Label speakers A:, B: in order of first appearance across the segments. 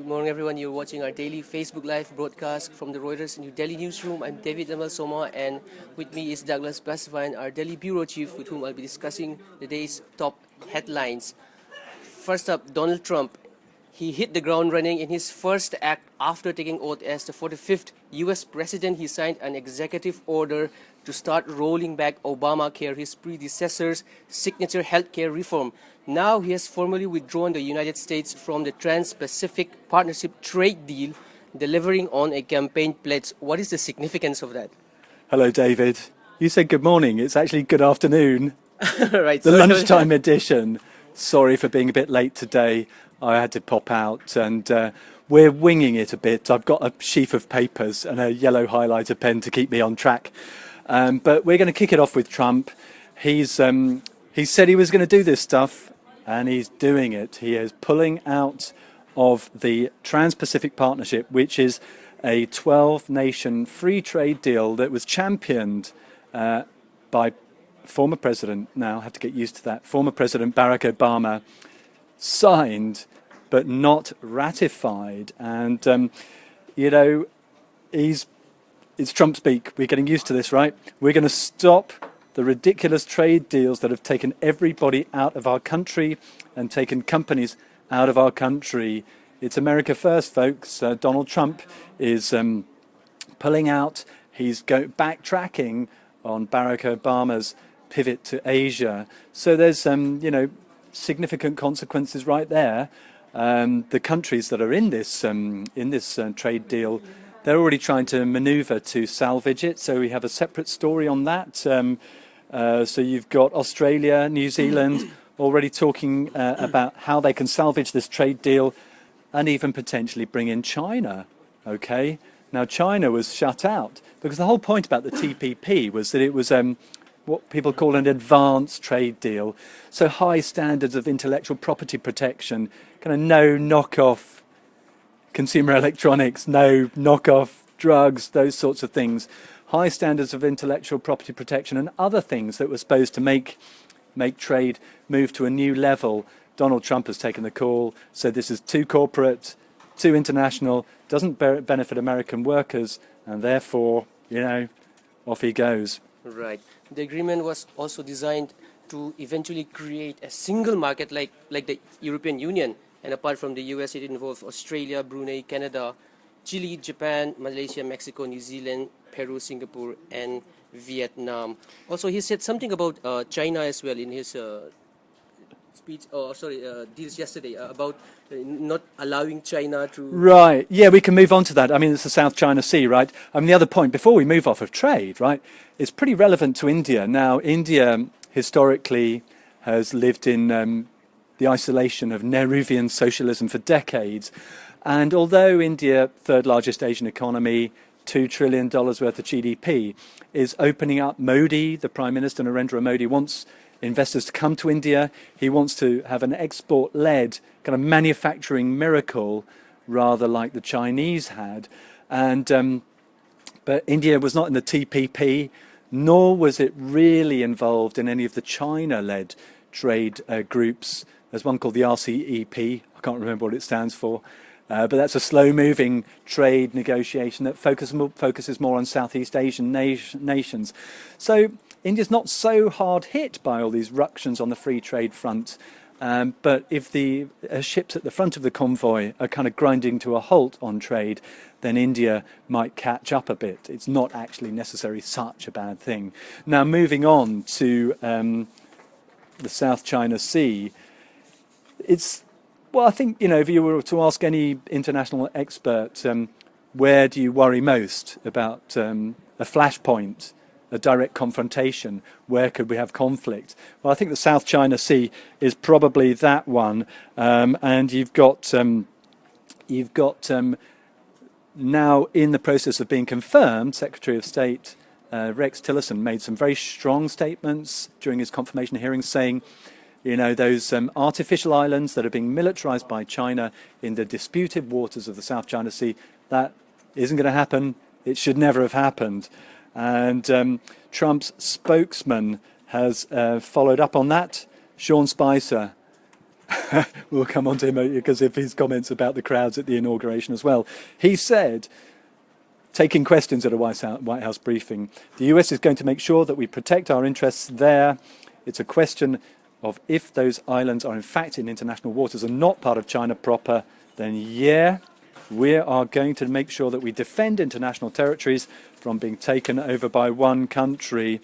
A: morning, everyone. You're watching our daily Facebook Live broadcast from the Reuters New Delhi newsroom. I'm David Amal Soma, and with me is Douglas Basvine, our Delhi bureau chief, with whom I'll be discussing the day's top headlines. First up, Donald Trump. He hit the ground running in his first act after taking oath as the 45th U.S. president. He signed an executive order to start rolling back Obamacare, his predecessor's signature healthcare reform. Now he has formally withdrawn the United States from the Trans-Pacific Partnership trade deal, delivering on a campaign pledge. What is the significance of that?
B: Hello, David. You said good morning. It's actually good afternoon.
A: Right.
B: The lunchtime edition. Sorry for being a bit late today. I had to pop out and we're winging it a bit. I've got a sheaf of papers and a yellow highlighter pen to keep me on track. But we're going to kick it off with Trump. He said he was going to do this stuff and he's doing it. He is pulling out of the Trans-Pacific Partnership, which is a 12-nation free trade deal that was championed by former president, now I have to get used to that, former President Barack Obama, signed but not ratified. And, it's Trump speak. We're getting used to this, right? We're going to stop the ridiculous trade deals that have taken everybody out of our country and taken companies out of our country. It's America first, folks. Donald Trump is pulling out. He's backtracking on Barack Obama's pivot to Asia. So there's, significant consequences right there. The countries that are in this trade deal, they're already trying to maneuver to salvage it. So we have a separate story on that. So you've got Australia, New Zealand already talking about how they can salvage this trade deal and even potentially bring in China. Okay. Now, China was shut out because the whole point about the TPP was that it was what people call an advanced trade deal. So high standards of intellectual property protection, kind of no knockoff consumer electronics, no knockoff drugs, those sorts of things. High standards of intellectual property protection and other things that were supposed to make trade move to a new level. Donald Trump has taken the call, said this is too corporate, too international, doesn't benefit American workers, and therefore, off he goes.
A: Right. The agreement was also designed to eventually create a single market like the European Union. And apart from the US, it involved Australia, Brunei, Canada, Chile, Japan, Malaysia, Mexico, New Zealand, Peru, Singapore, and Vietnam. Also, he said something about China as well in his deals yesterday about not allowing China to...
B: Right. Yeah, we can move on to that. I mean, it's the South China Sea, right? I mean, the other point, before we move off of trade, right, it's pretty relevant to India. Now, India historically has lived in the isolation of Nehruvian socialism for decades. And although India, third largest Asian economy, $2 trillion worth of GDP, is opening up, Modi, the Prime Minister, Narendra Modi, wants investors to come to India. He wants to have an export-led kind of manufacturing miracle, rather like the Chinese had. And but India was not in the TPP, nor was it really involved in any of the China-led trade groups. There's one called the RCEP. I can't remember what it stands for. But that's a slow-moving trade negotiation that focuses more on Southeast Asian nations. So India's not so hard hit by all these ructions on the free trade front. But if the ships at the front of the convoy are kind of grinding to a halt on trade, then India might catch up a bit. It's not actually necessarily such a bad thing. Now, moving on to the South China Sea, I think, if you were to ask any international expert, where do you worry most about a flashpoint, a direct confrontation? Where could we have conflict? Well, I think the South China Sea is probably that one. And you've got now in the process of being confirmed, Secretary of State Rex Tillerson made some very strong statements during his confirmation hearing saying, those artificial islands that are being militarized by China in the disputed waters of the South China Sea, that isn't going to happen. It should never have happened. And Trump's spokesman has followed up on that. Sean Spicer, We'll come on to him because of his comments about the crowds at the inauguration as well. He said, taking questions at a White House briefing, the US is going to make sure that we protect our interests there. It's a question of if those islands are in fact in international waters and not part of China proper, then yeah, we are going to make sure that we defend international territories from being taken over by one country.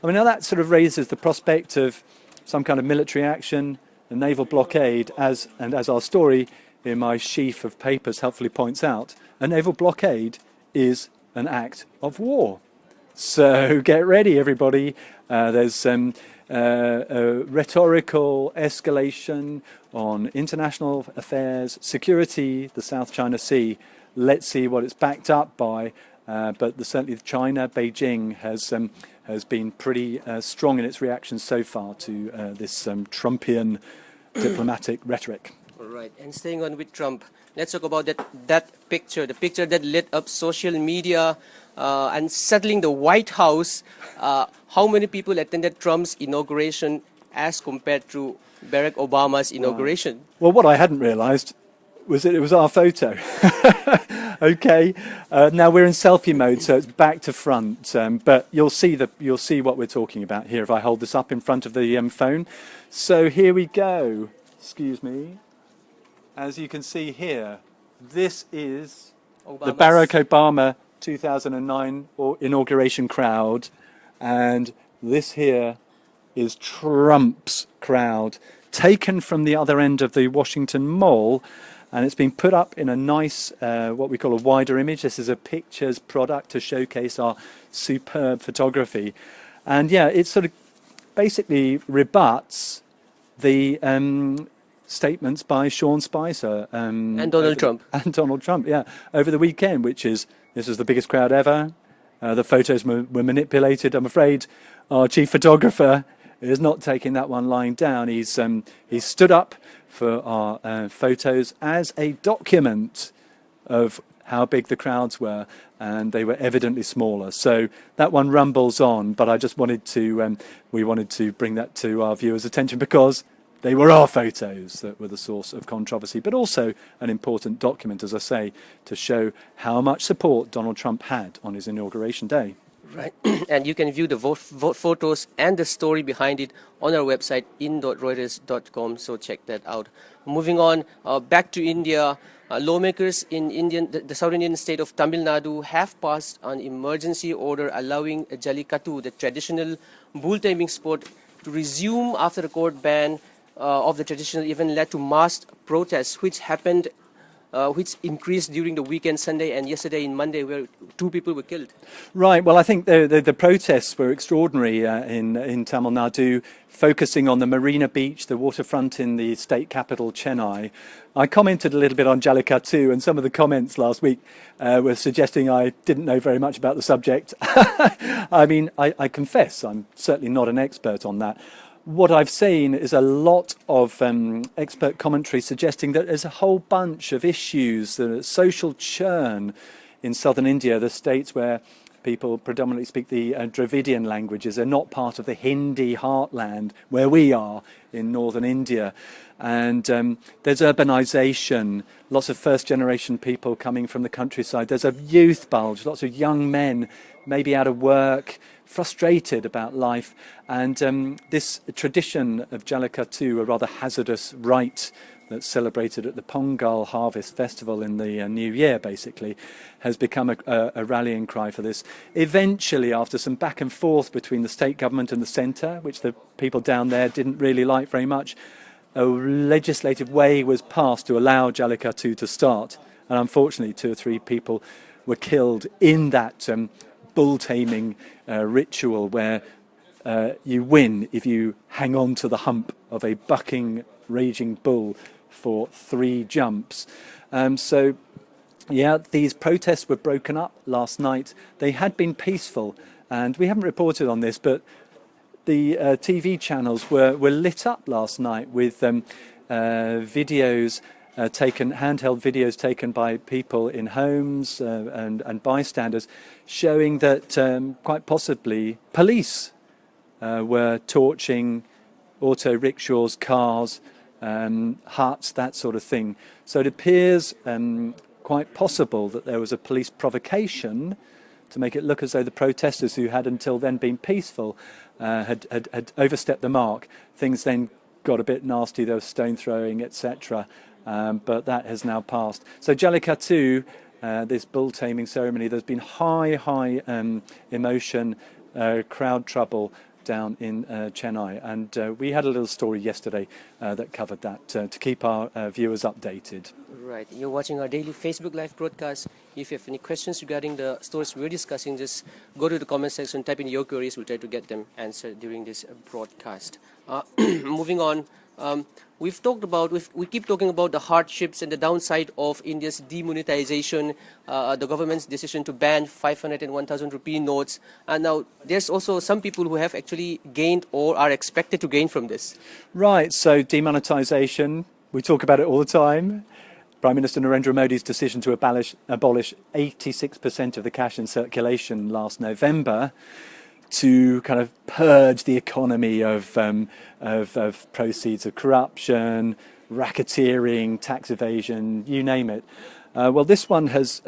B: I mean, now that sort of raises the prospect of some kind of military action, a naval blockade, as our story in my sheaf of papers helpfully points out, a naval blockade is an act of war. So get ready, everybody. There's a rhetorical escalation on international affairs, security, the South China Sea. Let's see what it's backed up by. But certainly China, Beijing, has been pretty strong in its reaction so far to this Trumpian diplomatic rhetoric.
A: All right, and staying on with Trump, let's talk about that picture, the picture that lit up social media and settling the White House. How many people attended Trump's inauguration as compared to Barack Obama's inauguration?
B: Well, what I hadn't realised was that it was our photo. Okay, now we're in selfie mode, so it's back to front. But you'll see what we're talking about here if I hold this up in front of the phone. So here we go. Excuse me. As you can see here, this is the Barack Obama 2009 inauguration crowd, and this here is Trump's crowd, taken from the other end of the Washington Mall, and it's been put up in a nice, what we call a wider image. This is a pictures product to showcase our superb photography. And yeah, it sort of basically rebuts the statements by Sean Spicer
A: and Donald Trump.
B: And Donald Trump, yeah, over the weekend, which is, this is the biggest crowd ever. The photos were manipulated. I'm afraid our chief photographer is not taking that one lying down. He's stood up for our photos as a document of how big the crowds were, and they were evidently smaller. So that one rumbles on, but I just wanted to, we wanted to bring that to our viewers' attention because they were our photos that were the source of controversy, but also an important document, as I say, to show how much support Donald Trump had on his inauguration day.
A: Right, and you can view the vote photos and the story behind it on our website in.reuters.com, so check that out. Moving on, back to India, lawmakers in the southern Indian state of Tamil Nadu have passed an emergency order allowing Jallikattu, the traditional bull taming sport, to resume after a court ban of the traditional event led to mass protests, which increased during the weekend, Sunday and yesterday in Monday, where 2 people were killed. Right.
B: Well, I think the protests were extraordinary in Tamil Nadu, focusing on the Marina Beach, the waterfront in the state capital, Chennai. I commented a little bit on Jallikattu, and some of the comments last week were suggesting I didn't know very much about the subject. I mean, I confess I'm certainly not an expert on that. What I've seen is a lot of expert commentary suggesting that there's a whole bunch of issues, the social churn in southern India, the states where people predominantly speak the Dravidian languages. They're not part of the Hindi heartland where we are in northern India. And there's urbanization, lots of first-generation people coming from the countryside. There's a youth bulge, lots of young men maybe out of work, frustrated about life. And this tradition of Jallikattu, a rather hazardous rite that's celebrated at the Pongal Harvest Festival in the New Year, basically, has become a rallying cry for this. Eventually, after some back and forth between the state government and the centre, which the people down there didn't really like very much, a legislative way was passed to allow Jallikattu to start. And unfortunately, 2 or 3 people were killed in that bull taming ritual where you win if you hang on to the hump of a bucking, raging bull for 3 jumps. So, yeah, these protests were broken up last night. They had been peaceful, and we haven't reported on this, but the TV channels were lit up last night with videos handheld videos taken by people in homes and bystanders, showing that quite possibly police were torching auto rickshaws, cars, huts, that sort of thing. So it appears quite possible that there was a police provocation to make it look as though the protesters, who had until then been peaceful, had overstepped the mark. Things then got a bit nasty. There was stone throwing, etc. But that has now passed. So Jallikattu, this bull taming ceremony, there's been high emotion, crowd trouble down in Chennai, and we had a little story yesterday that covered that to keep our viewers updated.
A: Right, you're watching our daily Facebook Live broadcast. If you have any questions regarding the stories we're discussing, just go to the comment section, type in your queries. We'll try to get them answered during this broadcast. Moving on, we keep talking about the hardships and the downside of India's demonetization, the government's decision to ban 500 and 1,000 rupee notes. And now there's also some people who have actually gained or are expected to gain from this.
B: Right, so demonetization, we talk about it all the time. Prime Minister Narendra Modi's decision to abolish 86% of the cash in circulation last November to kind of purge the economy of proceeds of corruption, racketeering, tax evasion, you name it. Well, this one has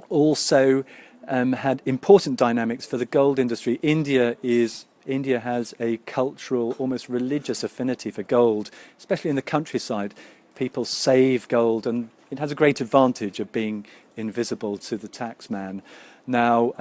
B: also had important dynamics for the gold industry. India has a cultural, almost religious affinity for gold, especially in the countryside. People save gold, and it has a great advantage of being invisible to the taxman. Now,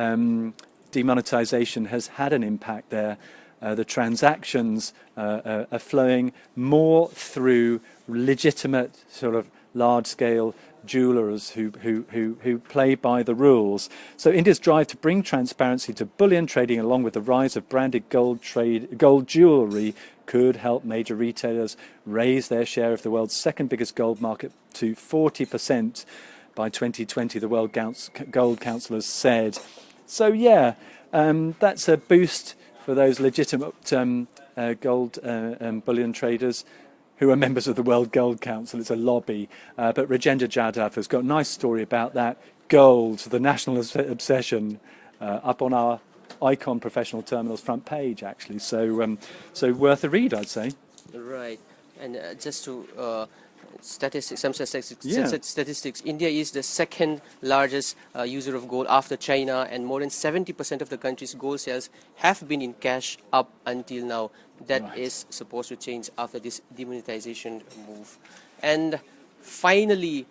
B: demonetization has had an impact there. The transactions are flowing more through legitimate, sort of large-scale jewelers who play by the rules. So India's drive to bring transparency to bullion trading, along with the rise of branded gold jewellery, could help major retailers raise their share of the world's second biggest gold market to 40% by 2020, the World Gold Council has said. So yeah, that's a boost for those legitimate gold bullion traders who are members of the World Gold Council. It's a lobby. But Rajendra Jadhav has got a nice story about that. Gold, the national obsession, up on our Icon Professional Terminals front page, actually. So worth a read, I'd say.
A: Right. And just to statistics, India is the second largest user of gold after China, and more than 70% of the country's gold sales have been in cash up until now. That is supposed to change after this demonetization move. And finally,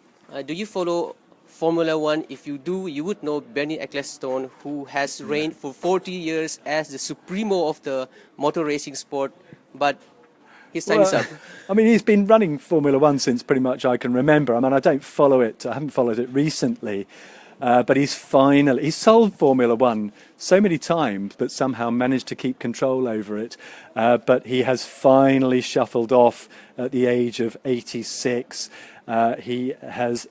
A: do you follow Formula One? If you do, you would know Bernie Ecclestone, who has reigned for 40 years as the supremo of the motor racing sport, but his time is up.
B: I mean, he's been running Formula One since pretty much I can remember. I mean, I don't follow it. I haven't followed it recently. But he's sold Formula One so many times, but somehow managed to keep control over it. But he has finally shuffled off at the age of 86. He has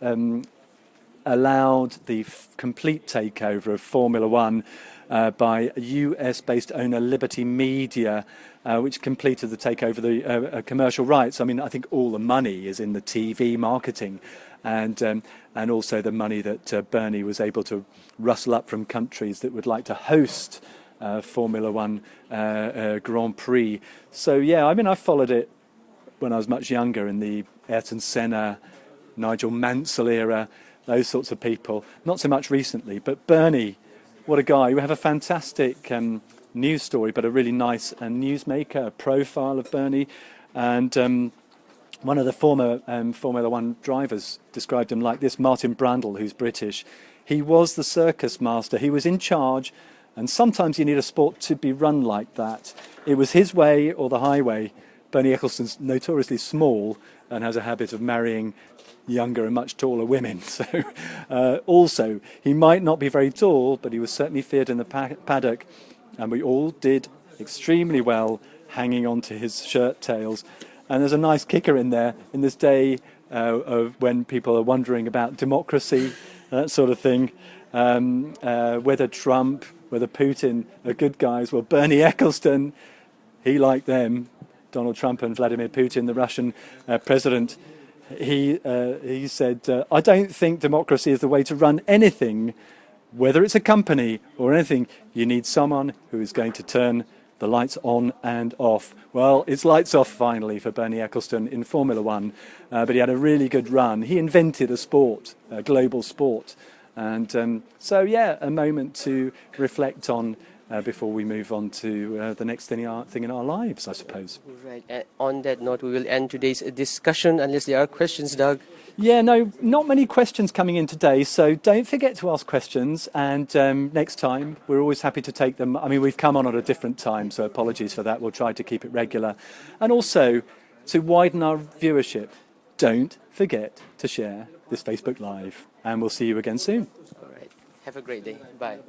B: allowed the complete takeover of Formula One by US-based owner Liberty Media, which completed the takeover of the commercial rights. I mean, I think all the money is in the TV marketing, and also the money that Bernie was able to rustle up from countries that would like to host Formula One Grand Prix. So yeah, I mean, I followed it when I was much younger in the Ayrton Senna, Nigel Mansell era, those sorts of people. Not so much recently, but Bernie, what a guy. We have a fantastic news story, but a really nice newsmaker, a profile of Bernie. And one of the former Formula One drivers described him like this, Martin Brundle, who's British. He was the circus master. He was in charge, and sometimes you need a sport to be run like that. It was his way or the highway. Bernie Ecclestone's notoriously small and has a habit of marrying younger and much taller women. So also, he might not be very tall, but he was certainly feared in the paddock, and we all did extremely well hanging on to his shirt tails. And there's a nice kicker in there in this day of when people are wondering about democracy, that sort of thing, whether Trump, whether Putin are good guys. Well, Bernie Ecclestone, he liked them. Donald Trump and Vladimir Putin, the Russian president, he said, I don't think democracy is the way to run anything, whether it's a company or anything. You need someone who is going to turn the lights on and off. Well, it's lights off finally for Bernie Ecclestone in Formula One, but he had a really good run. He invented a sport, a global sport. And so, yeah, a moment to reflect on before we move on to the next thing in our lives, I suppose.
A: Right. And on that note, we will end today's discussion, unless there are questions, Doug.
B: Yeah, no, not many questions coming in today, so don't forget to ask questions. And next time, we're always happy to take them. I mean, we've come on at a different time, so apologies for that. We'll try to keep it regular. And also, to widen our viewership, don't forget to share this Facebook Live. And we'll see you again soon.
A: All right. Have a great day. Bye.